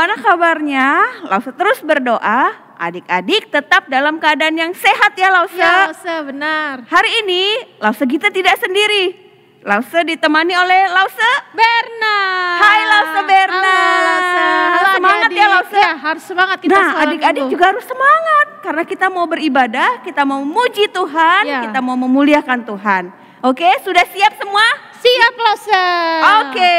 bagaimana kabarnya? Lause terus berdoa, adik-adik tetap dalam keadaan yang sehat ya Lause. Ya Lause, benar. Hari ini Lause kita tidak sendiri. Lause ditemani oleh Lause Berna. Hai Lause Berna. Halo Lause. Halo semangat adik-adik. ya Lause. Ya, harus semangat kita. Nah adik-adik juga harus semangat. Karena kita mau beribadah, kita mau memuji Tuhan, Ya. kita mau memuliakan Tuhan. Oke, sudah siap semua? Siap Lause. Oke,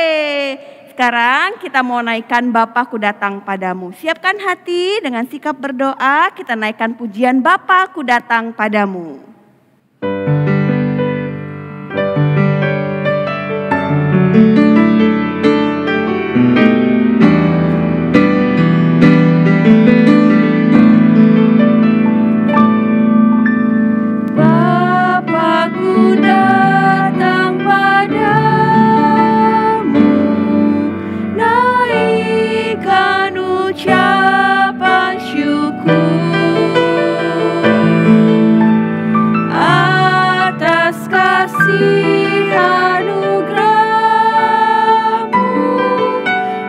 sekarang kita mau naikkan Bapa-Ku datang padamu. Siapkan hati dengan sikap berdoa, kita naikkan pujian Bapa-Ku datang padamu. Bapa-Ku datang padamu, naikkan ucapan syukur atas kasih anugerah-Mu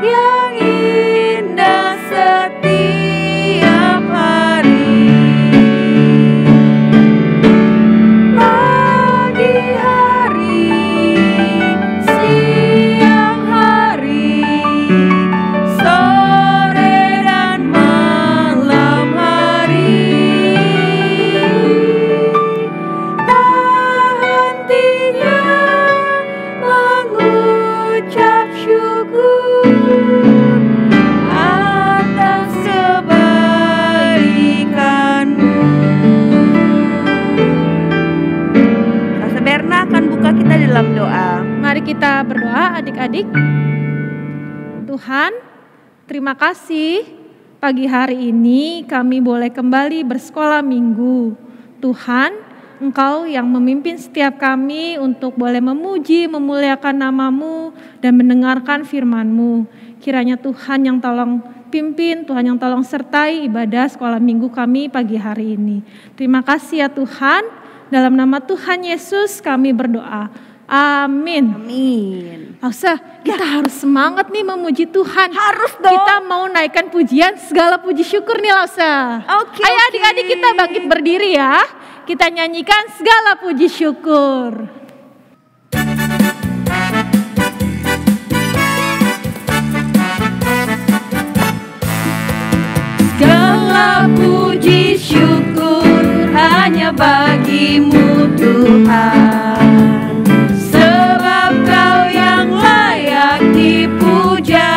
yang indah setiap hari. Pagi hari, siang hari, sore dan malam hari, tak hentinya mengucap syukur atas kebaikan-Mu. Lause Berna akan buka kita dalam doa. Mari kita berdoa adik-adik. Tuhan, terima kasih pagi hari ini kami boleh kembali bersekolah minggu. Tuhan, Engkau yang memimpin setiap kami untuk boleh memuji, memuliakan nama-Mu dan mendengarkan firman-Mu. Kiranya Tuhan yang tolong pimpin, Tuhan yang tolong sertai ibadah sekolah minggu kami pagi hari ini. Terima kasih ya Tuhan, dalam nama Tuhan Yesus kami berdoa. Amin. Amin. Lause, kita harus semangat nih memuji Tuhan. Harus dong. Kita mau naikkan pujian, segala puji syukur nih Lause. Oke, Ayo oke. adik-adik kita bangkit berdiri ya. Kita nyanyikan segala puji syukur. Segala puji syukur hanya bagi-Mu Tuhan, sebab Kau yang layak dipuja.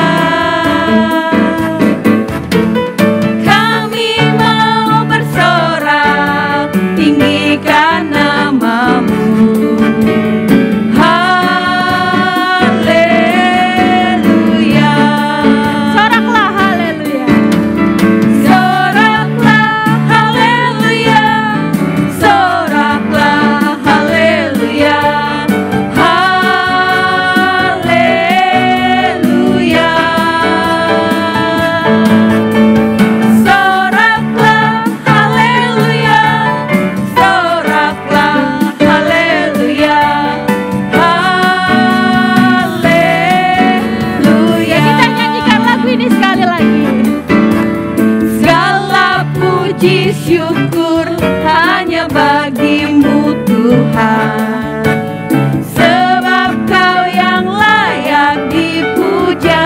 Kami mau bersorak, tinggikan nama-Mu. Haleluya. Soraklah haleluya. Soraklah haleluya, soraklah haleluya, haleluya. Soraklah haleluya, soraklah haleluya, haleluya. Kita nyanyikan lagu ini sekali lagi. Segala puji syukur hanya bagi-Mu Tuhan, sebab Kau yang layak dipuja.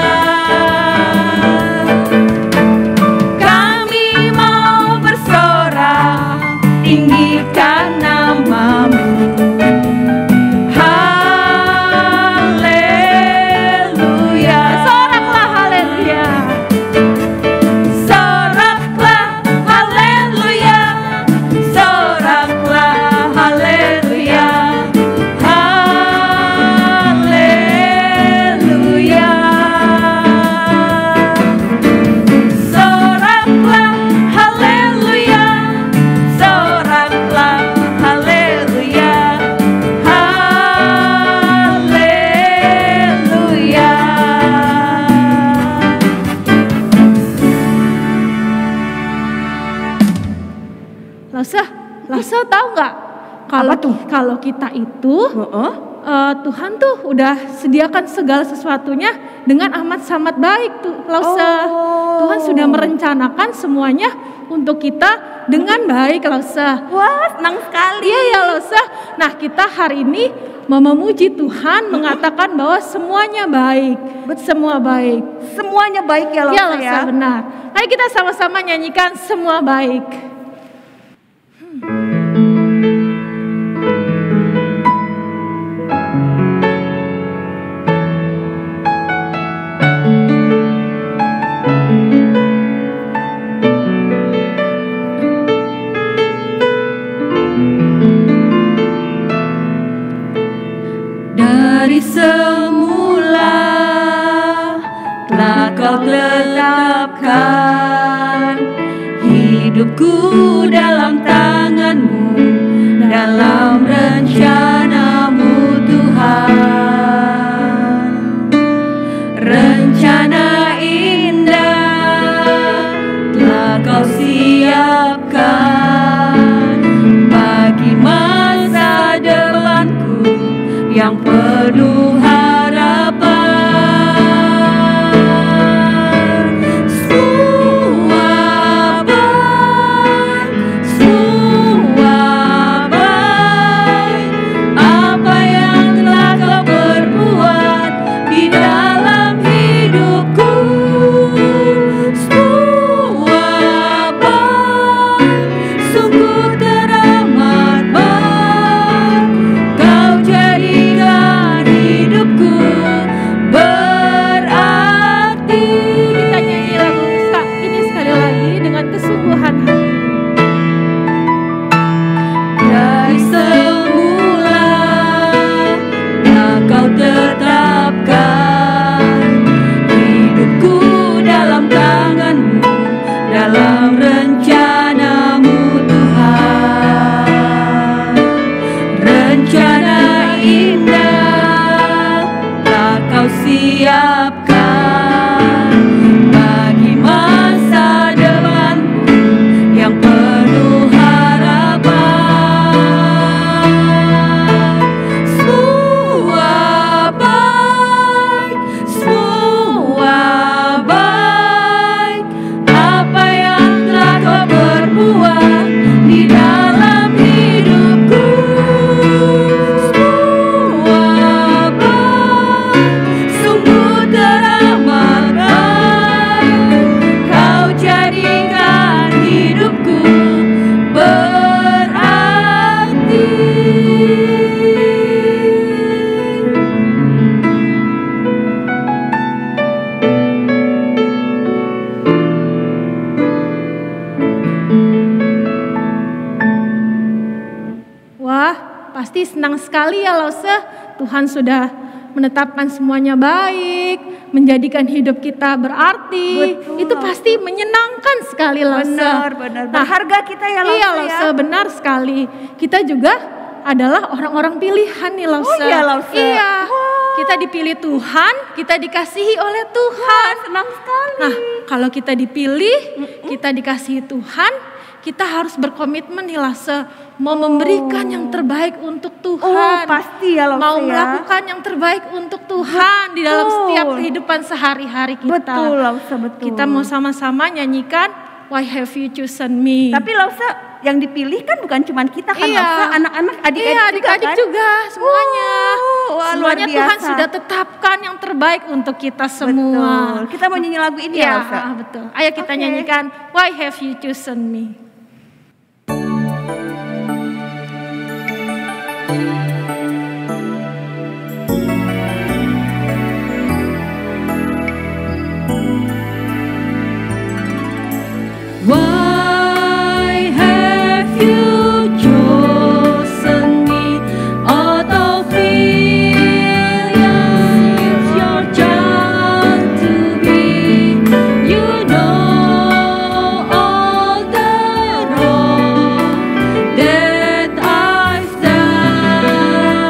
Kami mau bersorak, tinggikan nama-Mu. Haleluya. Soraklah haleluya. Soraklah haleluya, soraklah haleluya, haleluya. Soraklah haleluya, soraklah haleluya, haleluya. Lause tahu nggak? Kalau Apa tuh? kalau kita itu Tuhan tuh udah sediakan segala sesuatunya dengan amat sangat baik tuh Lause. Tuhan sudah merencanakan semuanya untuk kita dengan baik Lause. Wah, senang sekali. Iya ya Lause. Nah, kita hari ini mau memuji Tuhan, mengatakan bahwa semuanya baik. Semua baik. Semuanya baik ya Lause Ya Lause, benar. Mari kita sama-sama nyanyikan semua baik. Dari semula telah Kau tetapkan hidupku dalam tangan-Mu, dalam rencana-Mu Tuhan. Rencana indah telah Kau siapkan bagi masa depanku yang penuh harapan. Semua baik, apa yang telah Kau perbuat di dalam hidupku. Semua baik, sungguh teramat baik. Kau jadikan hidupku berarti. Kita nyanyi lagu ini sekali lagi dengan kesungguhan hati. Dari semula telah Kau tetapkan hidupku dalam tangan-Mu, dalam rencana-Mu Tuhan. Rencana indah telah Kau siapkan bagi masa depanku yang penuh harapan. Semua baik, apa yang telah Kau perbuat di dalam hidupku. Semua baik, sungguh teramat baik. Kau jadikan hidupku berarti. Wah, pasti senang sekali ya Lause. Tuhan sudah menetapkan semuanya baik, menjadikan hidup kita berarti. Betul. Itu pasti menyenangkan sekali Lause. Benar. Berharga kita ya Lause. Iya Lause, benar sekali. Kita juga adalah orang-orang pilihan nih Lause. Oh iya Lause. Iya. Wah. Kita dipilih Tuhan, kita dikasihi oleh Tuhan. Senang sekali. Nah, kalau kita dipilih, kita dikasihi Tuhan, kita harus berkomitmen nih Lause, mau memberikan yang terbaik untuk Tuhan. Pasti ya Lause Mau ya. melakukan yang terbaik untuk Tuhan di dalam setiap kehidupan sehari-hari kita. Betul Lause, betul. Kita mau sama-sama nyanyikan Why Have You Chosen Me. Tapi Lause, yang dipilih kan bukan cuma kita kan Iya. Lause, anak-anak, adik-adik Iya, adik-adik kan? juga semuanya. Wah, luar Semuanya Tuhan biasa. sudah tetapkan yang terbaik untuk kita semua. Betul. Kita mau nyanyi lagu ini ya Iya, Lause? betul. Ayo kita Oke. nyanyikan Why Have You Chosen Me. Why have you chosen me out of millions? It's your child to be. You know all the wrong that I've done.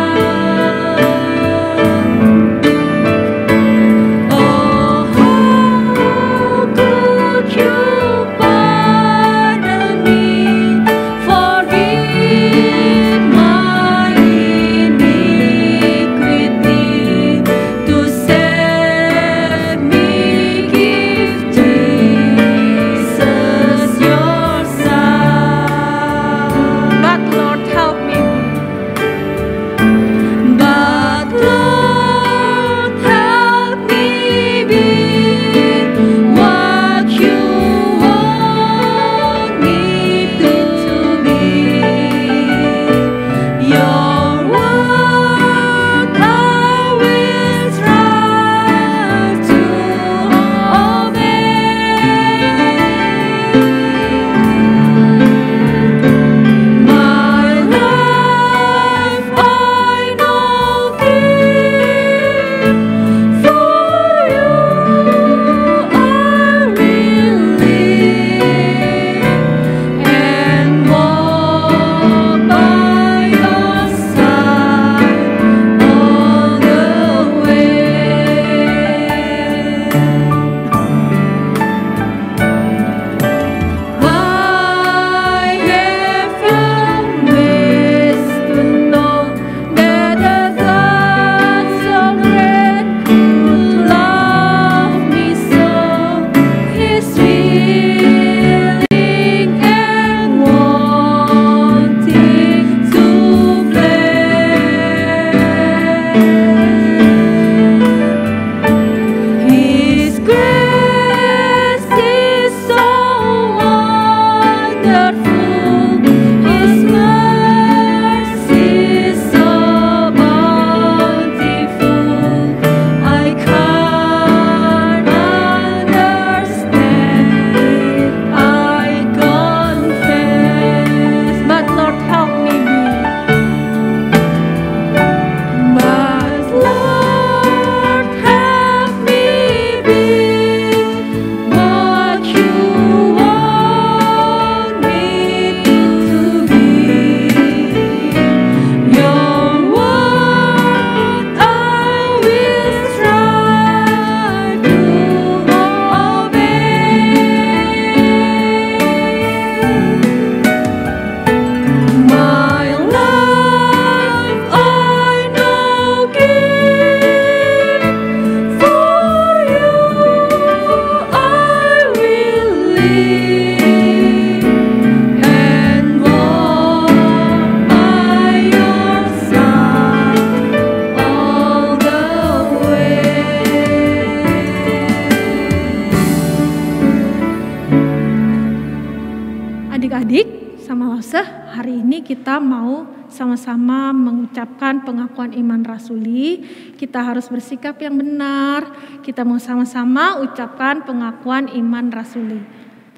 Lause, hari ini kita mau sama-sama mengucapkan pengakuan iman rasuli. Kita harus bersikap yang benar. Kita mau sama-sama ucapkan pengakuan iman rasuli.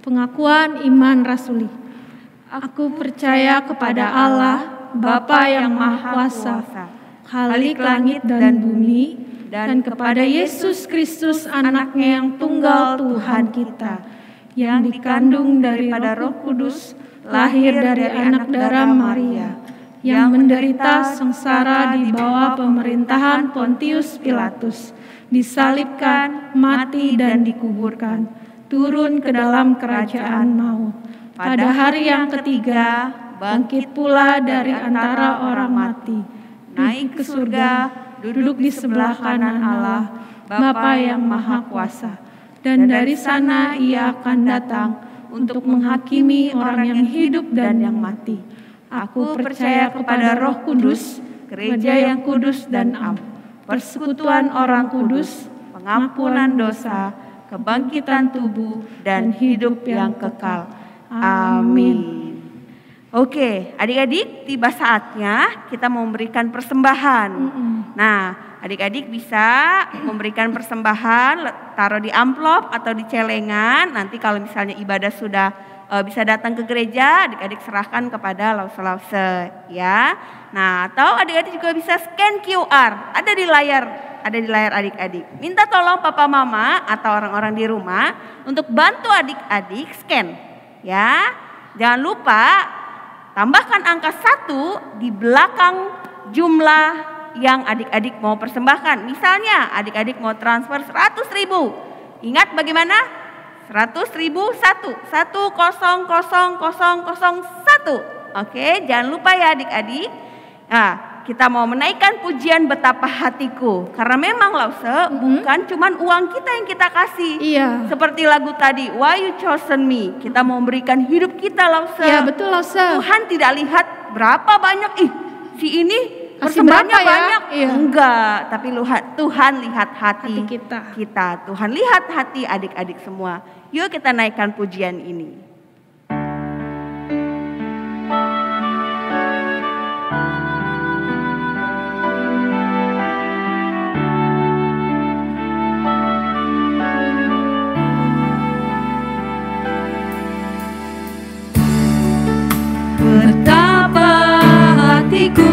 Pengakuan iman rasuli. Aku percaya kepada Allah, Bapa yang Maha Kuasa, Khalik langit dan bumi, dan kepada Yesus Kristus anaknya yang tunggal Tuhan kita, yang dikandung daripada Roh Kudus, lahir dari anak darah Maria, yang menderita sengsara di bawah pemerintahan Pontius Pilatus, disalibkan, mati dan dikuburkan, turun ke dalam kerajaan maut. Pada hari yang ketiga, bangkit pula dari antara orang mati, naik ke surga, duduk di sebelah kanan Allah, Bapa yang Maha Kuasa. Dan dari sana ia akan datang untuk menghakimi orang yang hidup dan yang mati. Aku percaya kepada Roh Kudus, gereja yang kudus dan am, persekutuan orang kudus, pengampunan dosa, kebangkitan tubuh, dan hidup yang kekal. Amin. Oke, adik-adik, tiba saatnya kita memberikan persembahan. Nah, adik-adik bisa memberikan persembahan, taruh di amplop atau di celengan. Nanti kalau misalnya ibadah sudah bisa datang ke gereja, adik-adik serahkan kepada lause-lause, ya. Nah, atau adik-adik juga bisa scan QR, ada di layar adik-adik. Minta tolong papa mama atau orang-orang di rumah untuk bantu adik-adik scan, ya. Jangan lupa tambahkan angka 1 di belakang jumlah yang adik-adik mau persembahkan. Misalnya adik-adik mau transfer 100.000. Ingat bagaimana? 100.000 100.000.1. Oke, jangan lupa ya adik-adik. Nah, kita mau menaikkan pujian betapa hatiku. Karena memang lause bukan cuman uang kita yang kita kasih. Iya. Seperti lagu tadi, Why You Chosen Me. Kita mau memberikan hidup kita lause. Iya, betul lause. Tuhan tidak lihat berapa banyak, si ini Kasih persembahannya berapa ya? banyak. Iya. Enggak, tapi Tuhan lihat hati kita. Tuhan lihat hati adik-adik semua. Yuk kita naikkan pujian ini. Betapa hatiku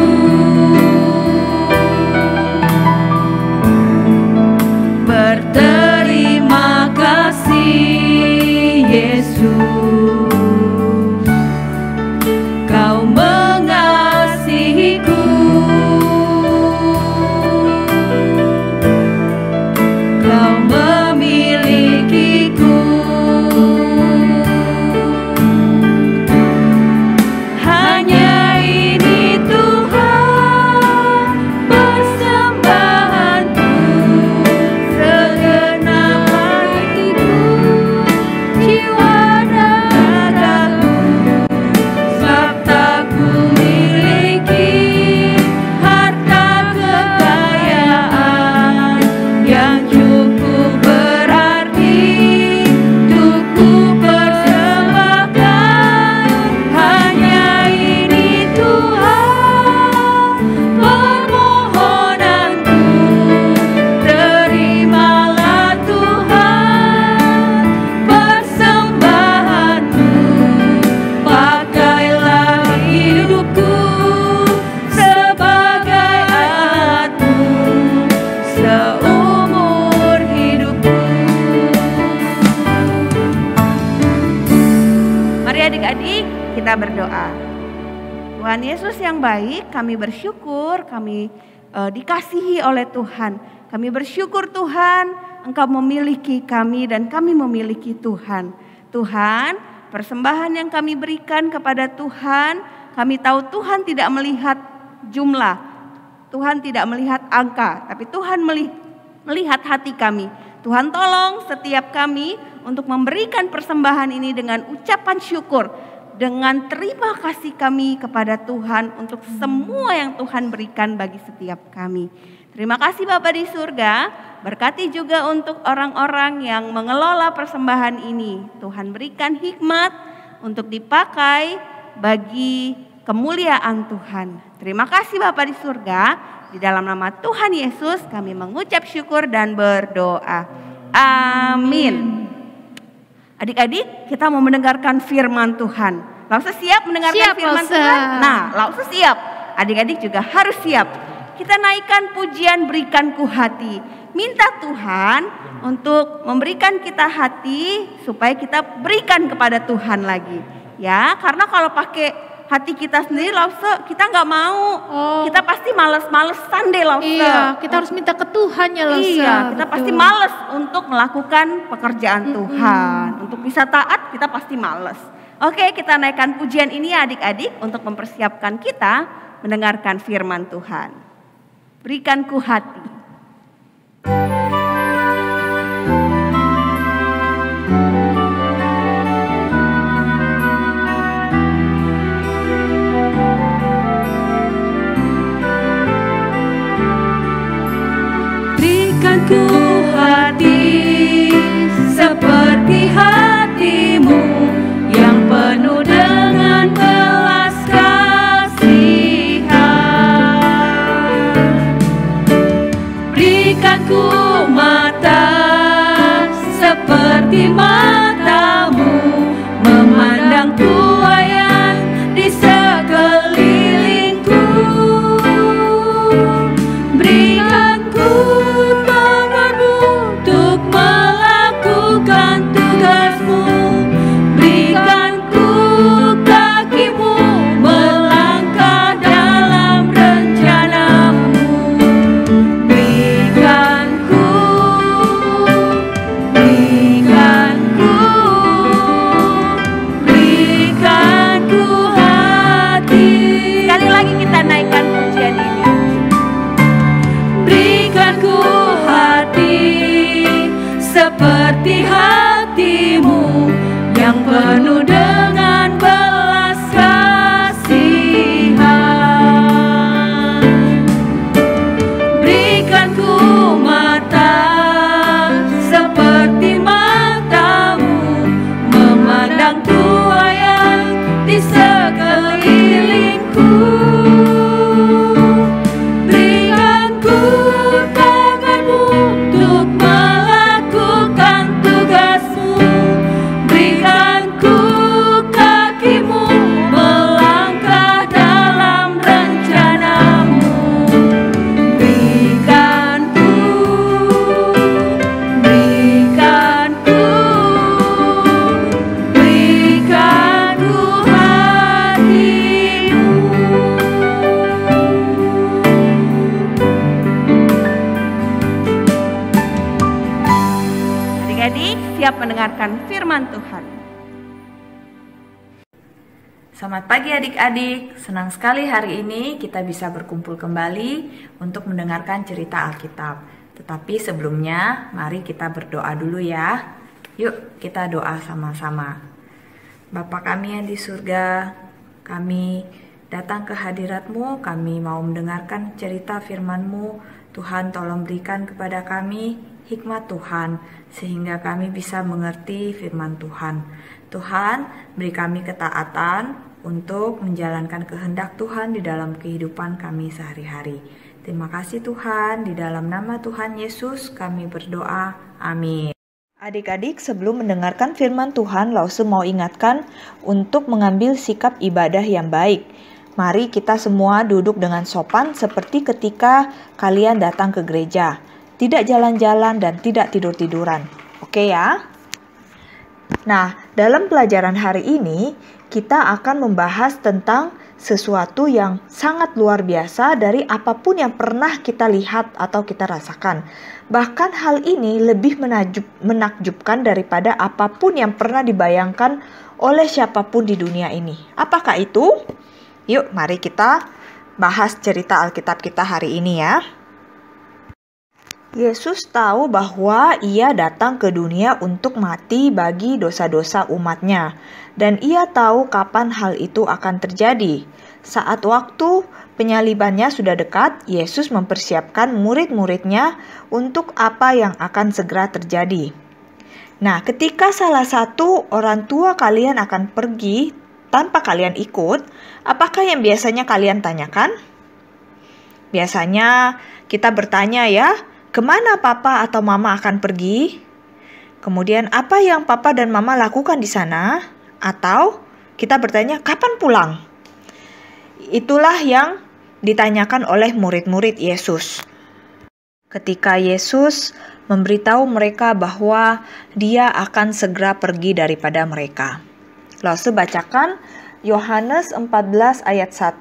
berterima kasih Yesus, Kau mengasihiku, Kau memilikiku. Hanya ini Tuhan persembahanku, segenap hatiku, jiwa dan ragaku, sebab tak kumiliki harta kekayaan yang cukup berarti untuk ku persembahkan. Hanya ini Tuhan permohonanku, terimalah Tuhan persembahanku, pakailah hidupku sebagai alatmu seumur hidupku. Mari adik-adik kita berdoa. Tuhan Yesus yang baik, kami bersyukur kami dikasihi oleh Tuhan. Kami bersyukur Tuhan, Engkau memiliki kami dan kami memiliki Tuhan. Tuhan, persembahan yang kami berikan kepada Tuhan, kami tahu Tuhan tidak melihat jumlah, Tuhan tidak melihat angka, tapi Tuhan melihat hati kami. Tuhan tolong setiap kami untuk memberikan persembahan ini dengan ucapan syukur, dengan terima kasih kami kepada Tuhan untuk semua yang Tuhan berikan bagi setiap kami. Terima kasih Bapa di surga, berkati juga untuk orang-orang yang mengelola persembahan ini. Tuhan berikan hikmat untuk dipakai bagi kemuliaan Tuhan. Terima kasih Bapa di surga. Di dalam nama Tuhan Yesus kami mengucap syukur dan berdoa. Amin. Adik-adik, kita mau mendengarkan firman Tuhan. Langsung siap mendengarkan Siap, firman Ustaz. Tuhan? Nah, langsung siap. Adik-adik juga harus siap. Kita naikkan pujian berikan ku hati. Minta Tuhan untuk memberikan kita hati supaya kita berikan kepada Tuhan lagi. Ya, karena kalau pakai hati kita sendiri langsung kita nggak mau. Kita pasti males-malesan deh langsung. Iya, kita harus minta ke Tuhan ya Lasa. Iya, kita Betul. pasti males untuk melakukan pekerjaan Tuhan. Untuk bisa taat kita pasti males. Oke, kita naikkan pujian ini ya adik-adik untuk mempersiapkan kita mendengarkan firman Tuhan. Berikan ku hati. Berikan ku hati seperti hatimu yang penuh dengan belas kasihan. Berikan ku mata seperti matamu, memandang tuaian di sekelilingku. Berikan ku tanganmu untuk melakukan tugasmu. Berikan ku kakimu melangkah dalam rencanamu. Berikan ku hati. Sekali lagi kita naikkan pujian ini. Berikan ku hati seperti hatimu yang penuh dengan belas kasihan. Berikan ku mata seperti matamu, memandang tuaian di sekelilingku. Berikan ku tanganmu untuk melakukan tugasmu. Berikan ku kakimu melangkah dalam rencanamu. Berikan ku hatimu. Adik-adik siap mendengarkan firman Tuhan. Selamat pagi adik-adik, senang sekali hari ini kita bisa berkumpul kembali untuk mendengarkan cerita Alkitab. Tetapi sebelumnya, mari kita berdoa dulu ya. Yuk kita doa sama-sama. Bapa kami yang di surga, kami datang ke hadirat-Mu, kami mau mendengarkan cerita firman-Mu. Tuhan tolong berikan kepada kami hikmat Tuhan, sehingga kami bisa mengerti firman Tuhan. Tuhan, beri kami ketaatan untuk menjalankan kehendak Tuhan di dalam kehidupan kami sehari-hari. Terima kasih Tuhan, di dalam nama Tuhan Yesus kami berdoa. Amin. Adik-adik, sebelum mendengarkan firman Tuhan, Lause mau ingatkan untuk mengambil sikap ibadah yang baik. Mari kita semua duduk dengan sopan seperti ketika kalian datang ke gereja. Tidak jalan-jalan dan tidak tidur-tiduran. Oke ya? Nah, dalam pelajaran hari ini, kita akan membahas tentang sesuatu yang sangat luar biasa dari apapun yang pernah kita lihat atau kita rasakan. Bahkan hal ini lebih menakjubkan daripada apapun yang pernah dibayangkan oleh siapapun di dunia ini. Apakah itu? Yuk, mari kita bahas cerita Alkitab kita hari ini ya. Yesus tahu bahwa ia datang ke dunia untuk mati bagi dosa-dosa umatnya. Dan ia tahu kapan hal itu akan terjadi. Saat waktu penyalibannya sudah dekat, Yesus mempersiapkan murid-muridnya untuk apa yang akan segera terjadi. Nah, ketika salah satu orang tua kalian akan pergi tanpa kalian ikut, apakah yang biasanya kalian tanyakan? Biasanya kita bertanya ya, kemana papa atau mama akan pergi? Kemudian apa yang papa dan mama lakukan di sana? Atau kita bertanya, kapan pulang? Itulah yang ditanyakan oleh murid-murid Yesus. Ketika Yesus memberitahu mereka bahwa dia akan segera pergi daripada mereka. Lalu bacakan Yohanes 14 ayat 1.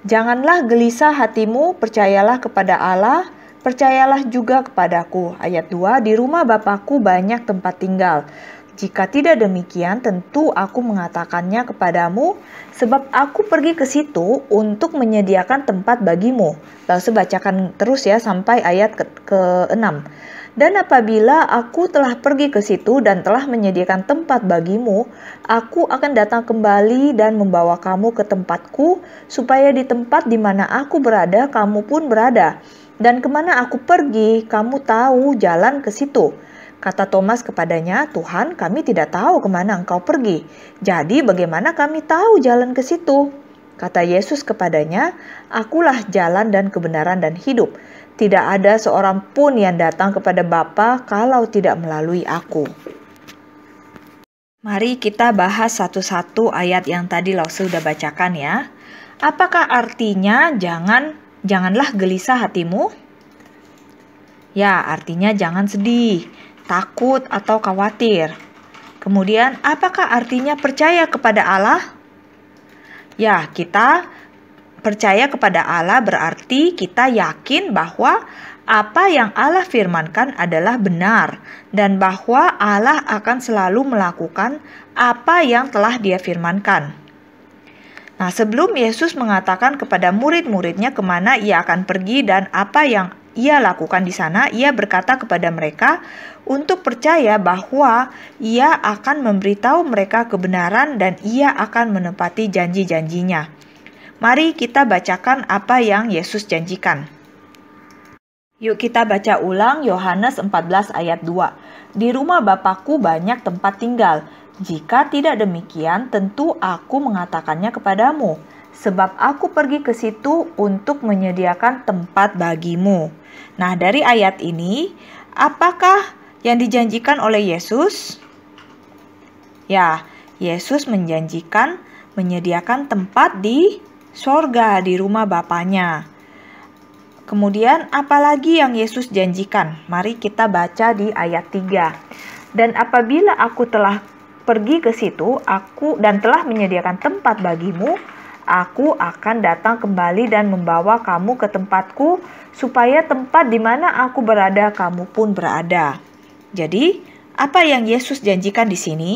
Janganlah gelisah hatimu, percayalah kepada Allah, percayalah juga kepadaku. Ayat 2, di rumah Bapakku banyak tempat tinggal. Jika tidak demikian, tentu aku mengatakannya kepadamu, sebab aku pergi ke situ untuk menyediakan tempat bagimu. Lalu bacakan terus ya sampai ayat ke-6. Dan apabila aku telah pergi ke situ dan telah menyediakan tempat bagimu, aku akan datang kembali dan membawa kamu ke tempatku, supaya di tempat di mana aku berada, kamu pun berada. Dan kemana aku pergi, kamu tahu jalan ke situ. Kata Thomas kepadanya, Tuhan, kami tidak tahu kemana engkau pergi. Jadi bagaimana kami tahu jalan ke situ? Kata Yesus kepadanya, akulah jalan dan kebenaran dan hidup. Tidak ada seorang pun yang datang kepada Bapa kalau tidak melalui aku. Mari kita bahas satu-satu ayat yang tadi Lause sudah bacakan ya. Apakah artinya janganlah gelisah hatimu? Ya, artinya jangan sedih, takut atau khawatir. Kemudian, apakah artinya percaya kepada Allah? Ya, kita percaya kepada Allah berarti kita yakin bahwa apa yang Allah firmankan adalah benar dan bahwa Allah akan selalu melakukan apa yang telah Dia firmankan. Nah, sebelum Yesus mengatakan kepada murid-muridnya kemana Ia akan pergi dan apa yang Ia lakukan di sana, Ia berkata kepada mereka untuk percaya bahwa Ia akan memberitahu mereka kebenaran dan Ia akan menepati janji-janjinya. Mari kita bacakan apa yang Yesus janjikan. Yuk kita baca ulang Yohanes 14 ayat 2. Di rumah Bapakku banyak tempat tinggal. Jika tidak demikian, tentu aku mengatakannya kepadamu. Sebab aku pergi ke situ untuk menyediakan tempat bagimu. Nah, dari ayat ini, apakah yang dijanjikan oleh Yesus? Ya, Yesus menjanjikan menyediakan tempat di sorga, di rumah Bapanya. Kemudian apalagi yang Yesus janjikan? Mari kita baca di ayat 3. Dan apabila aku telah pergi ke situ, dan telah menyediakan tempat bagimu, aku akan datang kembali dan membawa kamu ke tempatku, supaya tempat di mana aku berada, kamu pun berada. Jadi, apa yang Yesus janjikan di sini?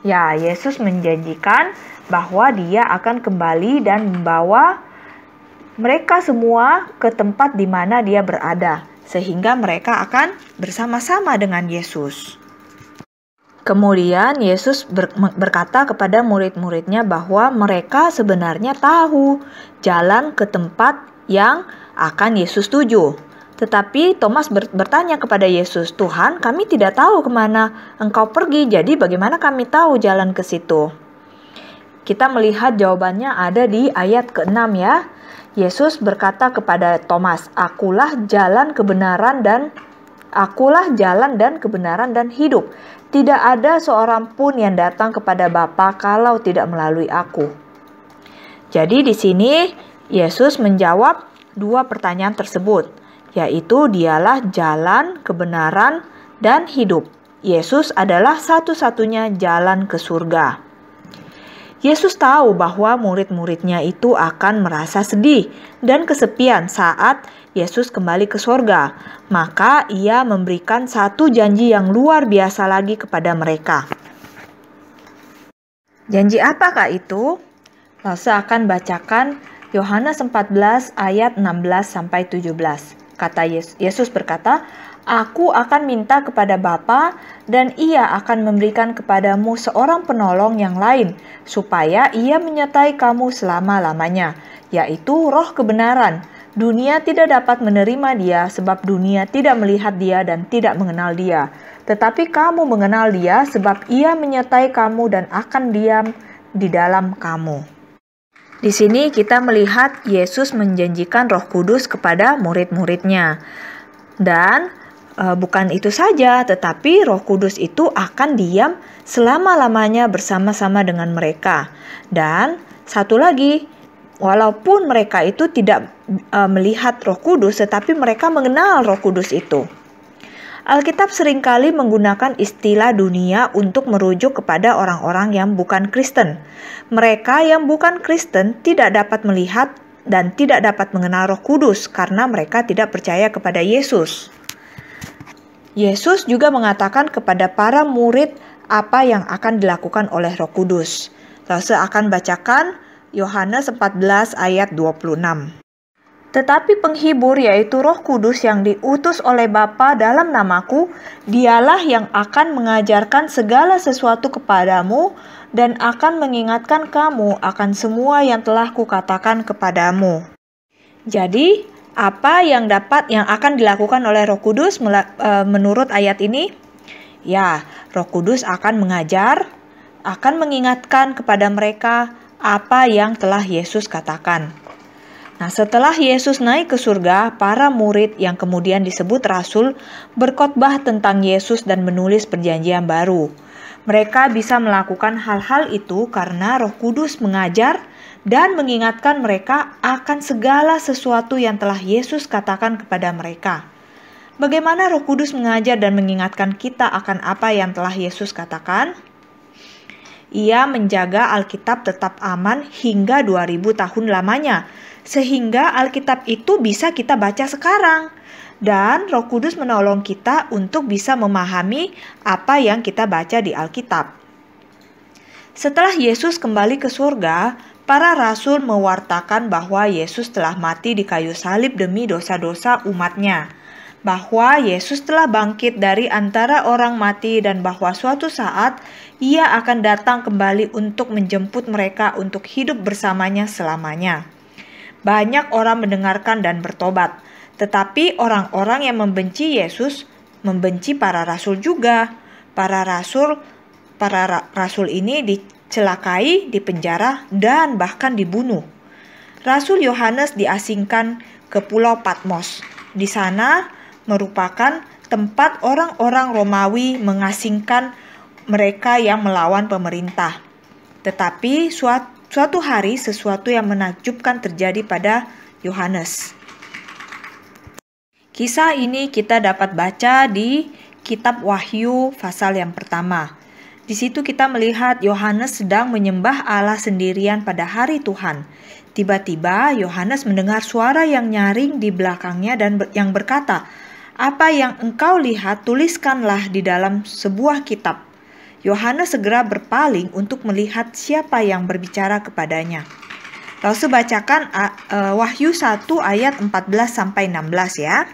Ya, Yesus menjanjikan bahwa Dia akan kembali dan membawa mereka semua ke tempat di mana Dia berada, sehingga mereka akan bersama-sama dengan Yesus. Kemudian Yesus berkata kepada murid-muridnya bahwa mereka sebenarnya tahu jalan ke tempat yang akan Yesus tuju. Tetapi Thomas bertanya kepada Yesus, Tuhan, kami tidak tahu kemana Engkau pergi, jadi bagaimana kami tahu jalan ke situ? Kita melihat jawabannya ada di ayat ke-6 ya. Yesus berkata kepada Thomas, akulah jalan kebenaran dan hidup. Tidak ada seorang pun yang datang kepada Bapa kalau tidak melalui aku. Jadi di sini Yesus menjawab dua pertanyaan tersebut, yaitu Dialah jalan, kebenaran, dan hidup. Yesus adalah satu-satunya jalan ke surga. Yesus tahu bahwa murid-muridnya itu akan merasa sedih dan kesepian saat Yesus kembali ke surga. Maka Ia memberikan satu janji yang luar biasa lagi kepada mereka. Janji apakah itu? Lalu akan bacakan Yohanes 14 ayat 16-17. Kata Yesus berkata, Aku akan minta kepada Bapa dan Ia akan memberikan kepadamu seorang penolong yang lain, supaya Ia menyertai kamu selama-lamanya, yaitu Roh kebenaran. Dunia tidak dapat menerima Dia sebab dunia tidak melihat Dia dan tidak mengenal Dia. tetapi kamu mengenal Dia sebab Ia menyertai kamu dan akan diam di dalam kamu. Di sini kita melihat Yesus menjanjikan Roh Kudus kepada murid-muridnya. Dan bukan itu saja, tetapi Roh Kudus itu akan diam selama-lamanya bersama-sama dengan mereka. Dan satu lagi, walaupun mereka itu tidak melihat Roh Kudus, tetapi mereka mengenal Roh Kudus itu. Alkitab seringkali menggunakan istilah dunia untuk merujuk kepada orang-orang yang bukan Kristen. Mereka yang bukan Kristen tidak dapat melihat dan tidak dapat mengenal Roh Kudus karena mereka tidak percaya kepada Yesus. Yesus juga mengatakan kepada para murid apa yang akan dilakukan oleh Roh Kudus. Saya akan bacakan Yohanes 14 ayat 26. Tetapi penghibur yaitu Roh Kudus yang diutus oleh Bapa dalam namaku, dialah yang akan mengajarkan segala sesuatu kepadamu dan akan mengingatkan kamu akan semua yang telah kukatakan kepadamu. Jadi, apa yang akan dilakukan oleh Roh Kudus menurut ayat ini? Ya, Roh Kudus akan mengajar, akan mengingatkan kepada mereka apa yang telah Yesus katakan. Nah, setelah Yesus naik ke surga, para murid yang kemudian disebut rasul berkhotbah tentang Yesus dan menulis perjanjian baru. Mereka bisa melakukan hal-hal itu karena Roh Kudus mengajar dan mengingatkan mereka akan segala sesuatu yang telah Yesus katakan kepada mereka. Bagaimana Roh Kudus mengajar dan mengingatkan kita akan apa yang telah Yesus katakan? Ia menjaga Alkitab tetap aman hingga 2000 tahun lamanya, sehingga Alkitab itu bisa kita baca sekarang. Dan Roh Kudus menolong kita untuk bisa memahami apa yang kita baca di Alkitab. Setelah Yesus kembali ke surga, para rasul mewartakan bahwa Yesus telah mati di kayu salib demi dosa-dosa umatnya, bahwa Yesus telah bangkit dari antara orang mati dan bahwa suatu saat Ia akan datang kembali untuk menjemput mereka untuk hidup bersamanya selamanya. Banyak orang mendengarkan dan bertobat, tetapi orang-orang yang membenci Yesus membenci para rasul juga. Para rasul ini dicelakai, dipenjara, dan bahkan dibunuh. Rasul Yohanes diasingkan ke Pulau Patmos. Di sana merupakan tempat orang-orang Romawi mengasingkan mereka yang melawan pemerintah. Tetapi suatu hari sesuatu yang menakjubkan terjadi pada Yohanes. Kisah ini kita dapat baca di kitab Wahyu pasal yang pertama. Di situ kita melihat Yohanes sedang menyembah Allah sendirian pada hari Tuhan. Tiba-tiba Yohanes mendengar suara yang nyaring di belakangnya dan yang berkata, "Apa yang engkau lihat tuliskanlah di dalam sebuah kitab." Yohanes segera berpaling untuk melihat siapa yang berbicara kepadanya. Lalu bacakan Wahyu 1 ayat 14-16 ya.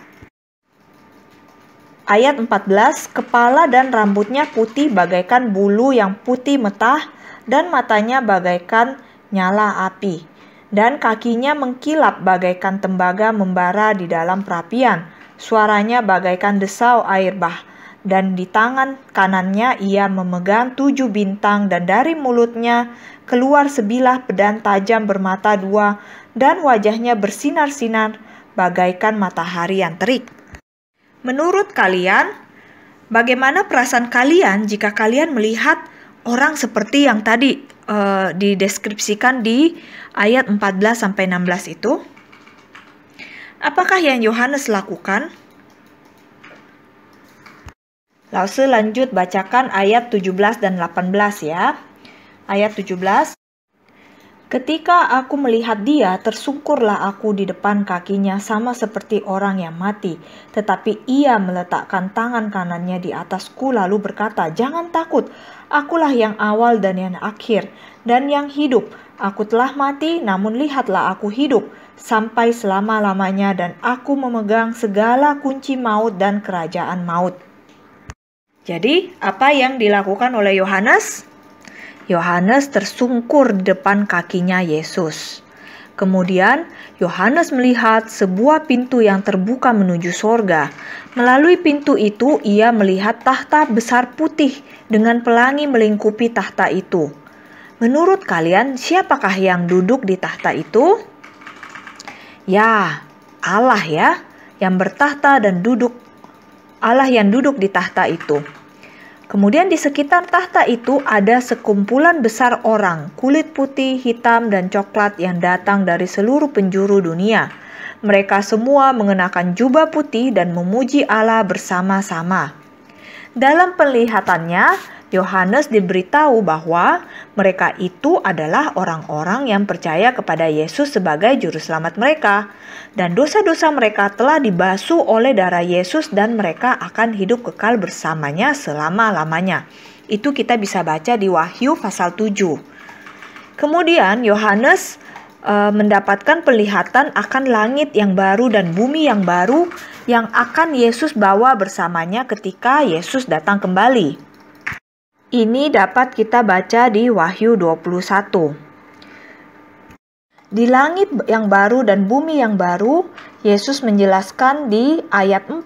Ayat 14, kepala dan rambutnya putih bagaikan bulu yang putih metah dan matanya bagaikan nyala api. Dan kakinya mengkilap bagaikan tembaga membara di dalam perapian. Suaranya bagaikan desau air bah. Dan di tangan kanannya ia memegang 7 bintang dan dari mulutnya keluar sebilah pedang tajam bermata 2 dan wajahnya bersinar-sinar bagaikan matahari yang terik. Menurut kalian, bagaimana perasaan kalian jika kalian melihat orang seperti yang tadi dideskripsikan di ayat 14-16 itu? Apakah yang Yohanes lakukan? Lalu lanjut bacakan ayat 17 dan 18 ya. Ayat 17. Ketika aku melihat dia, tersungkurlah aku di depan kakinya sama seperti orang yang mati. Tetapi ia meletakkan tangan kanannya di atasku lalu berkata, "Jangan takut, akulah yang awal dan yang akhir, dan yang hidup. Aku telah mati, namun lihatlah aku hidup sampai selama-lamanya dan aku memegang segala kunci maut dan kerajaan maut." Jadi, apa yang dilakukan oleh Yohanes? Yohanes tersungkur di depan kakinya Yesus. Kemudian Yohanes melihat sebuah pintu yang terbuka menuju sorga. Melalui pintu itu ia melihat tahta besar putih dengan pelangi melingkupi tahta itu. Menurut kalian, siapakah yang duduk di tahta itu? Ya, Allah ya, yang bertahta dan duduk. Allah yang duduk di tahta itu. Kemudian di sekitar tahta itu ada sekumpulan besar orang, kulit putih, hitam, dan coklat yang datang dari seluruh penjuru dunia. Mereka semua mengenakan jubah putih dan memuji Allah bersama-sama. Dalam penglihatannya, Yohanes diberitahu bahwa mereka itu adalah orang-orang yang percaya kepada Yesus sebagai juru selamat mereka. Dan dosa-dosa mereka telah dibasuh oleh darah Yesus dan mereka akan hidup kekal bersamanya selama-lamanya. Itu kita bisa baca di Wahyu pasal 7. Kemudian Yohanes mendapatkan penglihatan akan langit yang baru dan bumi yang baru yang akan Yesus bawa bersamanya ketika Yesus datang kembali. Ini dapat kita baca di Wahyu 21. Di langit yang baru dan bumi yang baru, Yesus menjelaskan di ayat 4,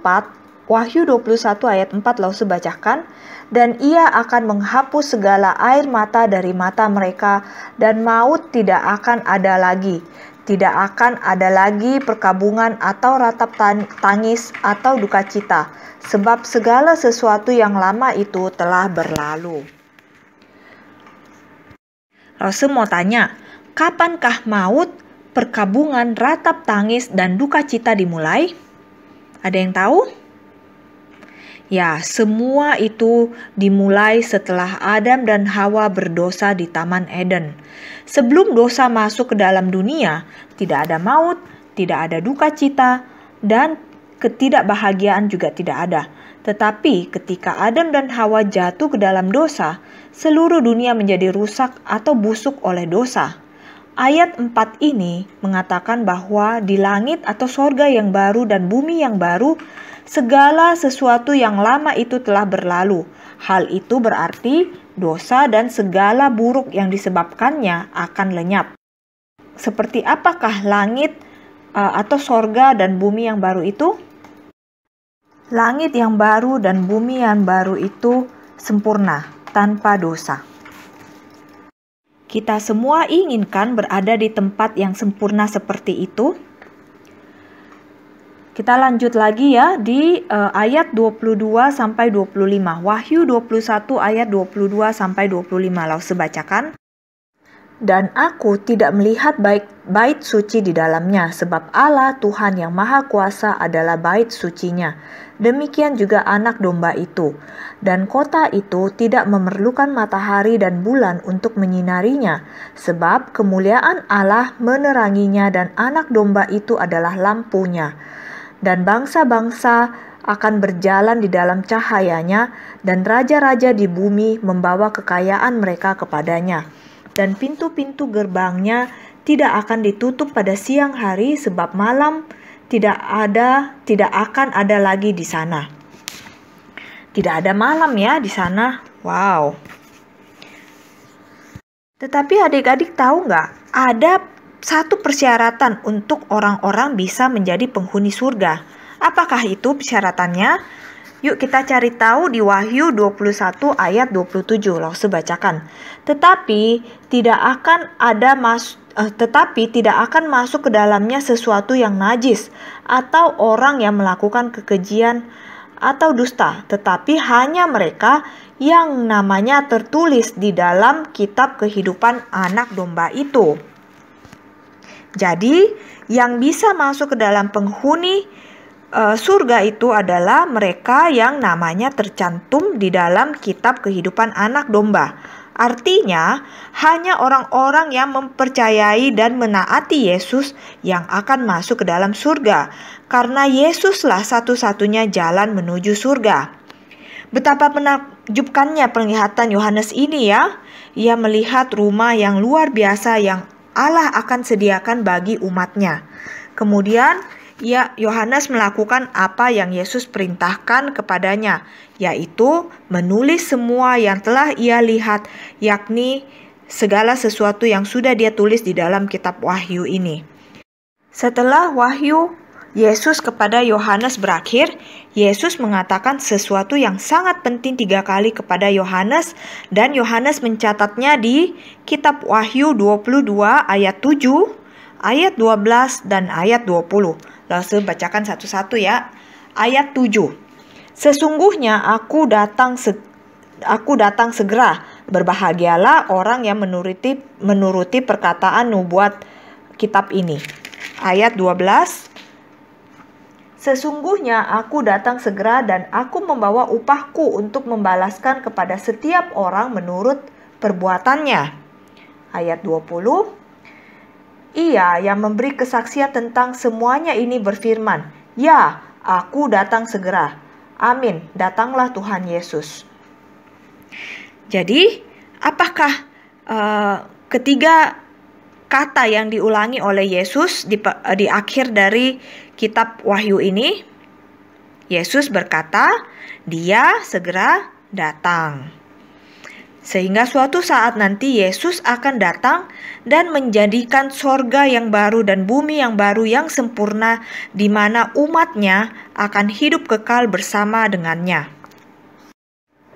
Wahyu 21 ayat 4 Lause bacakan, dan ia akan menghapus segala air mata dari mata mereka, dan maut tidak akan ada lagi. Tidak akan ada lagi perkabungan atau ratap tangis atau duka cita, sebab segala sesuatu yang lama itu telah berlalu. Lause mau tanya, kapankah maut, perkabungan, ratap tangis, dan duka cita dimulai? Ada yang tahu? Ya, semua itu dimulai setelah Adam dan Hawa berdosa di Taman Eden. Sebelum dosa masuk ke dalam dunia, tidak ada maut, tidak ada duka cita, dan ketidakbahagiaan juga tidak ada. Tetapi ketika Adam dan Hawa jatuh ke dalam dosa, seluruh dunia menjadi rusak atau busuk oleh dosa. Ayat 4 ini mengatakan bahwa di langit atau sorga yang baru dan bumi yang baru, segala sesuatu yang lama itu telah berlalu. Hal itu berarti dosa dan segala buruk yang disebabkannya akan lenyap. Seperti apakah langit atau sorga dan bumi yang baru itu? Langit yang baru dan bumi yang baru itu sempurna, tanpa dosa. Kita semua inginkan berada di tempat yang sempurna seperti itu. Kita lanjut lagi ya di ayat 22 sampai 25. Wahyu 21 ayat 22 sampai 25. Lause bacakan. Dan aku tidak melihat bait suci di dalamnya, sebab Allah Tuhan yang Maha Kuasa adalah bait sucinya. Demikian juga anak domba itu. Dan kota itu tidak memerlukan matahari dan bulan untuk menyinarinya, sebab kemuliaan Allah meneranginya dan anak domba itu adalah lampunya. Dan bangsa-bangsa akan berjalan di dalam cahayanya, dan raja-raja di bumi membawa kekayaan mereka kepadanya. Dan pintu-pintu gerbangnya tidak akan ditutup pada siang hari, sebab malam tidak akan ada lagi di sana. Tidak ada malam ya di sana. Wow. Tetapi adik-adik tahu nggak? Ada satu persyaratan untuk orang-orang bisa menjadi penghuni surga. Apakah itu persyaratannya? Yuk kita cari tahu di Wahyu 21 ayat 27. Lause bacakan. Tetapi tidak akan masuk ke dalamnya sesuatu yang najis atau orang yang melakukan kekejian atau dusta, tetapi hanya mereka yang namanya tertulis di dalam kitab kehidupan anak domba itu. Jadi, yang bisa masuk ke dalam penghuni surga itu adalah mereka yang namanya tercantum di dalam kitab kehidupan anak domba. Artinya, hanya orang-orang yang mempercayai dan menaati Yesus yang akan masuk ke dalam surga, karena Yesuslah satu-satunya jalan menuju surga. Betapa menakjubkannya penglihatan Yohanes ini ya. Ia melihat rumah yang luar biasa yang Allah akan sediakan bagi umatnya. Kemudian Yohanes melakukan apa yang Yesus perintahkan kepadanya, yaitu menulis semua yang telah ia lihat, yakni segala sesuatu yang sudah Dia tulis di dalam kitab Wahyu ini. Setelah Wahyu Yesus kepada Yohanes berakhir, Yesus mengatakan sesuatu yang sangat penting 3 kali kepada Yohanes, dan Yohanes mencatatnya di kitab Wahyu 22 ayat 7, ayat 12, dan ayat 20. Langsung bacakan satu-satu ya. Ayat 7. Sesungguhnya aku datang segera. Berbahagialah orang yang menuruti perkataan nubuat kitab ini. Ayat 12. Sesungguhnya aku datang segera dan aku membawa upahku untuk membalaskan kepada setiap orang menurut perbuatannya. Ayat 20. Ia yang memberi kesaksian tentang semuanya ini berfirman, "Ya, aku datang segera." Amin. Datanglah Tuhan Yesus. Jadi, apakah ketiga kata yang diulangi oleh Yesus di akhir dari kitab Wahyu ini? Yesus berkata, Dia segera datang. Sehingga suatu saat nanti Yesus akan datang dan menjadikan sorga yang baru dan bumi yang baru yang sempurna, di mana umatnya akan hidup kekal bersama dengannya.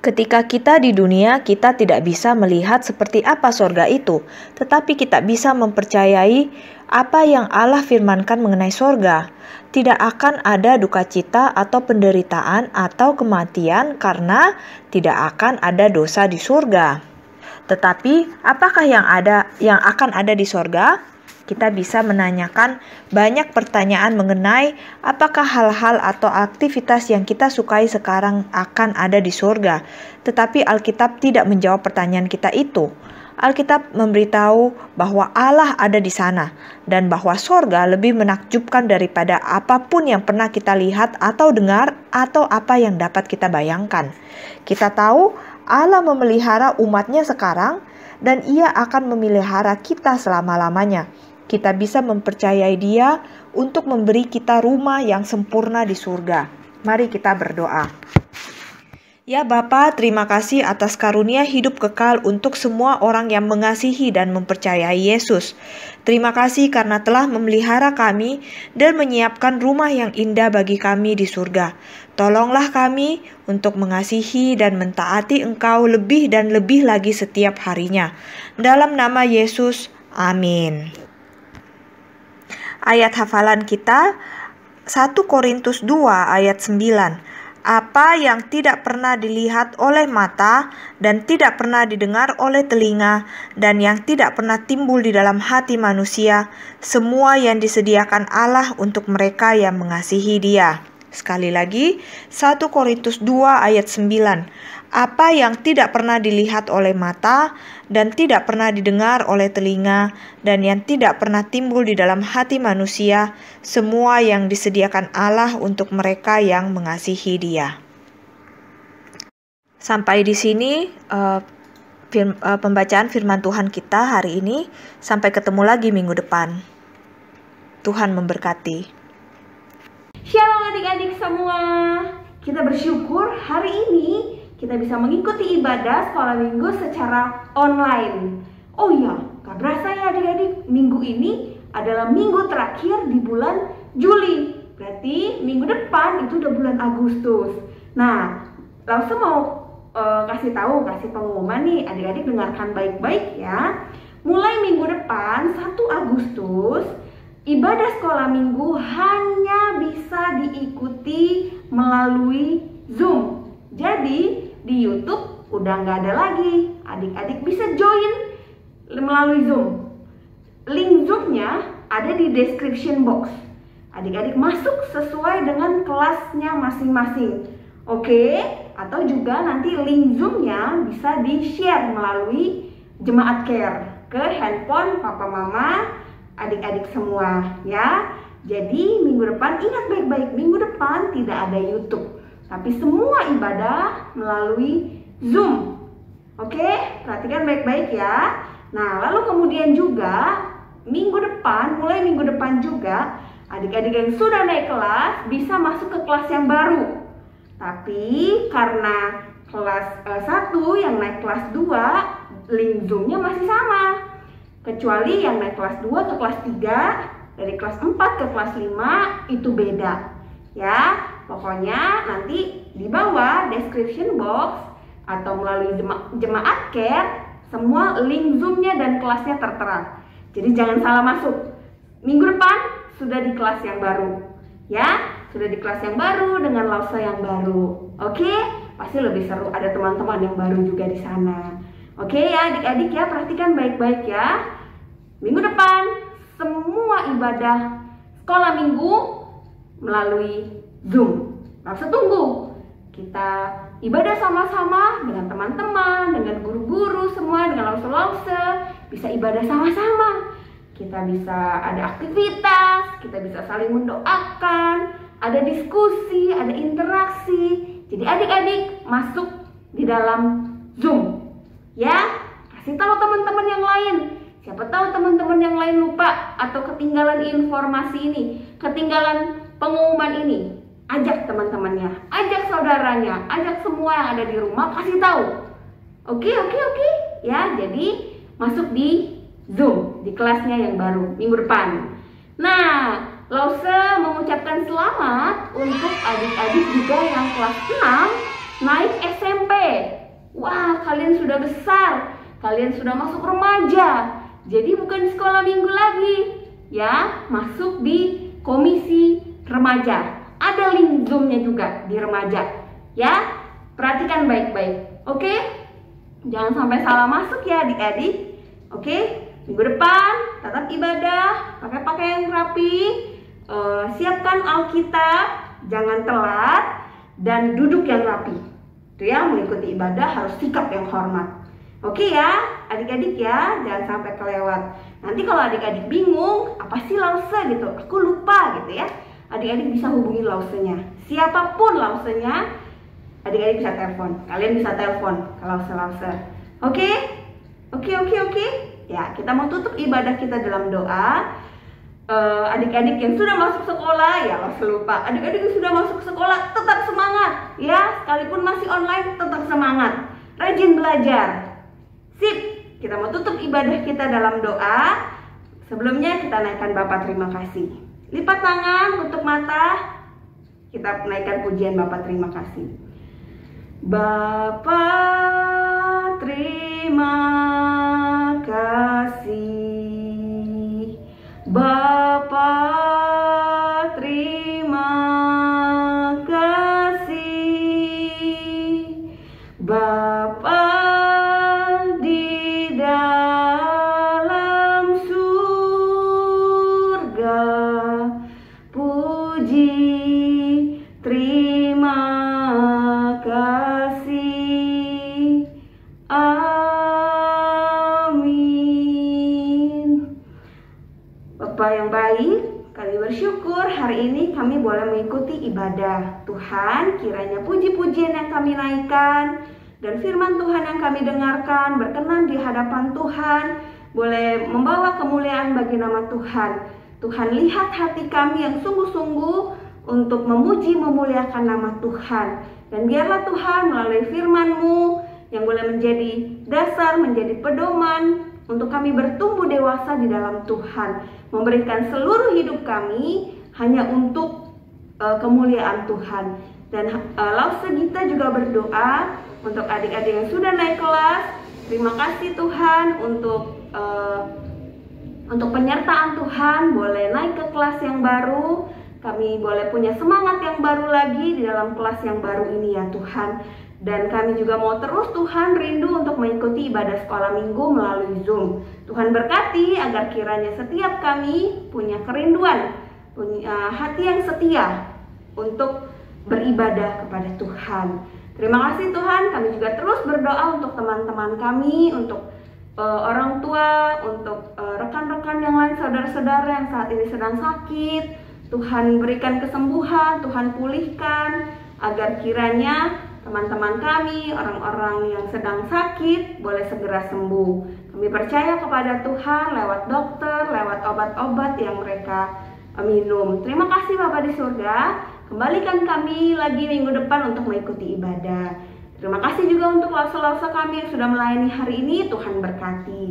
Ketika kita di dunia, kita tidak bisa melihat seperti apa sorga itu, tetapi kita bisa mempercayai apa yang Allah firmankan mengenai sorga. Tidak akan ada duka cita atau penderitaan atau kematian karena tidak akan ada dosa di surga. Tetapi apakah yang akan ada di sorga? Kita bisa menanyakan banyak pertanyaan mengenai apakah hal-hal atau aktivitas yang kita sukai sekarang akan ada di surga. Tetapi Alkitab tidak menjawab pertanyaan kita itu. Alkitab memberitahu bahwa Allah ada di sana dan bahwa surga lebih menakjubkan daripada apapun yang pernah kita lihat atau dengar atau apa yang dapat kita bayangkan. Kita tahu Allah memelihara umatnya sekarang dan Ia akan memelihara kita selama-lamanya. Kita bisa mempercayai Dia untuk memberi kita rumah yang sempurna di surga. Mari kita berdoa. Ya Bapa, terima kasih atas karunia hidup kekal untuk semua orang yang mengasihi dan mempercayai Yesus. Terima kasih karena telah memelihara kami dan menyiapkan rumah yang indah bagi kami di surga. Tolonglah kami untuk mengasihi dan mentaati Engkau lebih dan lebih lagi setiap harinya. Dalam nama Yesus, amin. Ayat hafalan kita 1 Korintus 2 ayat 9. Apa yang tidak pernah dilihat oleh mata dan tidak pernah didengar oleh telinga dan yang tidak pernah timbul di dalam hati manusia, semua yang disediakan Allah untuk mereka yang mengasihi Dia. Sekali lagi, 1 Korintus 2 ayat 9. Apa yang tidak pernah dilihat oleh mata dan tidak pernah didengar oleh telinga dan yang tidak pernah timbul di dalam hati manusia, semua yang disediakan Allah untuk mereka yang mengasihi Dia. Sampai di sini pembacaan firman Tuhan kita hari ini. Sampai ketemu lagi minggu depan. Tuhan memberkati. Shalom adik-adik semua. Kita bersyukur hari ini kita bisa mengikuti ibadah sekolah minggu secara online. Oh iya, gak berasa ya adik-adik, minggu ini adalah minggu terakhir di bulan Juli. Berarti minggu depan itu udah bulan Agustus. Nah, langsung mau kasih pengumuman nih, adik-adik dengarkan baik-baik ya. Mulai minggu depan 1 Agustus, ibadah sekolah minggu hanya bisa diikuti melalui Zoom. Jadi di YouTube udah nggak ada lagi. Adik-adik bisa join melalui Zoom. Link Zoom-nya ada di description box. Adik-adik masuk sesuai dengan kelasnya masing-masing. Oke? Atau juga nanti link Zoom-nya bisa di-share melalui Jemaat Care ke handphone papa mama adik-adik semua ya. Jadi minggu depan ingat baik-baik, minggu depan tidak ada YouTube, tapi semua ibadah melalui Zoom. Oke, perhatikan baik-baik ya. Nah, lalu kemudian juga mulai minggu depan juga adik-adik yang sudah naik kelas bisa masuk ke kelas yang baru. Tapi karena kelas 1 yang naik kelas 2 link Zoom-nya masih sama. Kecuali yang naik kelas 2 ke kelas 3, dari kelas 4 ke kelas 5 itu beda. Ya, pokoknya nanti di bawah description box atau melalui Jemaat Care, semua link Zoom-nya dan kelasnya tertera. Jadi jangan salah masuk. Minggu depan sudah di kelas yang baru. Ya, sudah di kelas yang baru dengan Lause yang baru. Oke, pasti lebih seru, ada teman-teman yang baru juga di sana. Oke ya adik-adik ya, perhatikan baik-baik ya. Minggu depan semua ibadah sekolah minggu melalui Zoom. Lause tunggu. Kita ibadah sama-sama dengan teman-teman, dengan guru-guru semua, dengan lause-lause, bisa ibadah sama-sama. Kita bisa ada aktivitas, kita bisa saling mendoakan, ada diskusi, ada interaksi. Jadi adik-adik masuk di dalam Zoom. Ya, kasih tahu teman-teman yang lain. Siapa tahu teman-teman yang lain lupa atau ketinggalan informasi ini, ketinggalan pengumuman ini. Ajak teman-temannya, ajak saudaranya, ajak semua yang ada di rumah, kasih tahu. Oke. Ya, jadi masuk di Zoom, di kelasnya yang baru minggu depan. Nah, Lause mengucapkan selamat untuk adik-adik juga yang kelas 6 naik SMP. Wah, kalian sudah besar, kalian sudah masuk remaja. Jadi bukan sekolah minggu lagi, ya, masuk di komisi remaja. Ada link Zoom-nya juga di remaja. Ya, perhatikan baik-baik. Oke? Jangan sampai salah masuk ya adik-adik. Oke? Minggu depan tetap ibadah, pakai pakaian rapi, siapkan Alkitab, jangan telat, dan duduk yang rapi. Itu ya, mengikuti ibadah harus sikap yang hormat. Oke ya, adik-adik ya, jangan sampai kelewat. Nanti kalau adik-adik bingung, apa sih Lause gitu, aku lupa gitu ya. Adik-adik bisa hubungi Lausenya. Siapapun Lausenya, adik-adik bisa telepon. Kalian bisa telepon ke Lause. Oke? Ya, kita mau tutup ibadah kita dalam doa. Adik-adik yang sudah masuk sekolah, ya Lause lupa. Adik-adik yang sudah masuk sekolah, tetap semangat. Ya, sekalipun masih online, tetap semangat. Rajin belajar. Sip, kita mau tutup ibadah kita dalam doa. Sebelumnya kita naikkan Bapa terima kasih. Lipat tangan, tutup mata. Kita naikkan pujian Bapa terima kasih. Bapa terima kasih. Bapa terima kasih. Bapa di dalam surga, puji terima kasih. Amin. Bapa yang baik, kami bersyukur hari ini kami boleh mengikuti ibadah. Tuhan, kiranya puji-pujian yang kami naikkan dan firman Tuhan yang kami dengarkan berkenan di hadapan Tuhan, boleh membawa kemuliaan bagi nama Tuhan. Tuhan, lihat hati kami yang sungguh-sungguh untuk memuji memuliakan nama Tuhan. Dan biarlah Tuhan melalui firman-Mu yang boleh menjadi dasar, menjadi pedoman untuk kami bertumbuh dewasa di dalam Tuhan, memberikan seluruh hidup kami hanya untuk kemuliaan Tuhan. Dan Lause Gita juga berdoa untuk adik-adik yang sudah naik kelas. Terima kasih Tuhan untuk penyertaan Tuhan, boleh naik ke kelas yang baru. Kami boleh punya semangat yang baru lagi di dalam kelas yang baru ini ya Tuhan. Dan kami juga mau terus Tuhan rindu untuk mengikuti ibadah sekolah minggu melalui Zoom. Tuhan berkati agar kiranya setiap kami punya kerinduan, punya hati yang setia untuk beribadah kepada Tuhan. Terima kasih Tuhan, kami juga terus berdoa untuk teman-teman kami, untuk orang tua, untuk rekan-rekan yang lain, saudara-saudara yang saat ini sedang sakit. Tuhan berikan kesembuhan, Tuhan pulihkan, agar kiranya teman-teman kami, orang-orang yang sedang sakit boleh segera sembuh. Kami percaya kepada Tuhan lewat dokter, lewat obat-obat yang mereka minum. Terima kasih Bapa di surga. Kembalikan kami lagi minggu depan untuk mengikuti ibadah. Terima kasih juga untuk lause-lause kami yang sudah melayani hari ini. Tuhan berkati.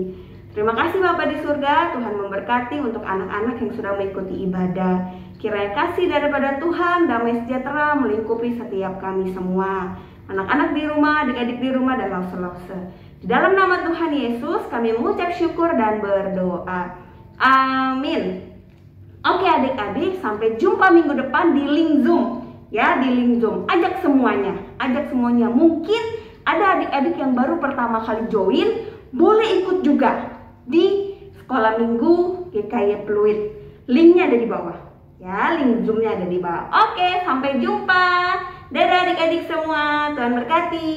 Terima kasih Bapa di surga, Tuhan memberkati untuk anak-anak yang sudah mengikuti ibadah. Kiranya kasih daripada Tuhan, damai sejahtera melingkupi setiap kami semua. Anak-anak di rumah, adik-adik di rumah, dan lause-lause. Di dalam nama Tuhan Yesus, kami mengucap syukur dan berdoa. Amin. Oke adik-adik, sampai jumpa minggu depan di link Zoom. Ya, di link Zoom. Ajak semuanya. Mungkin ada adik-adik yang baru pertama kali join, boleh ikut juga di sekolah minggu GKY Pluit. Linknya ada di bawah. Ya, link Zoomnya ada di bawah. Oke, sampai jumpa. Dadah adik-adik semua. Tuhan berkati.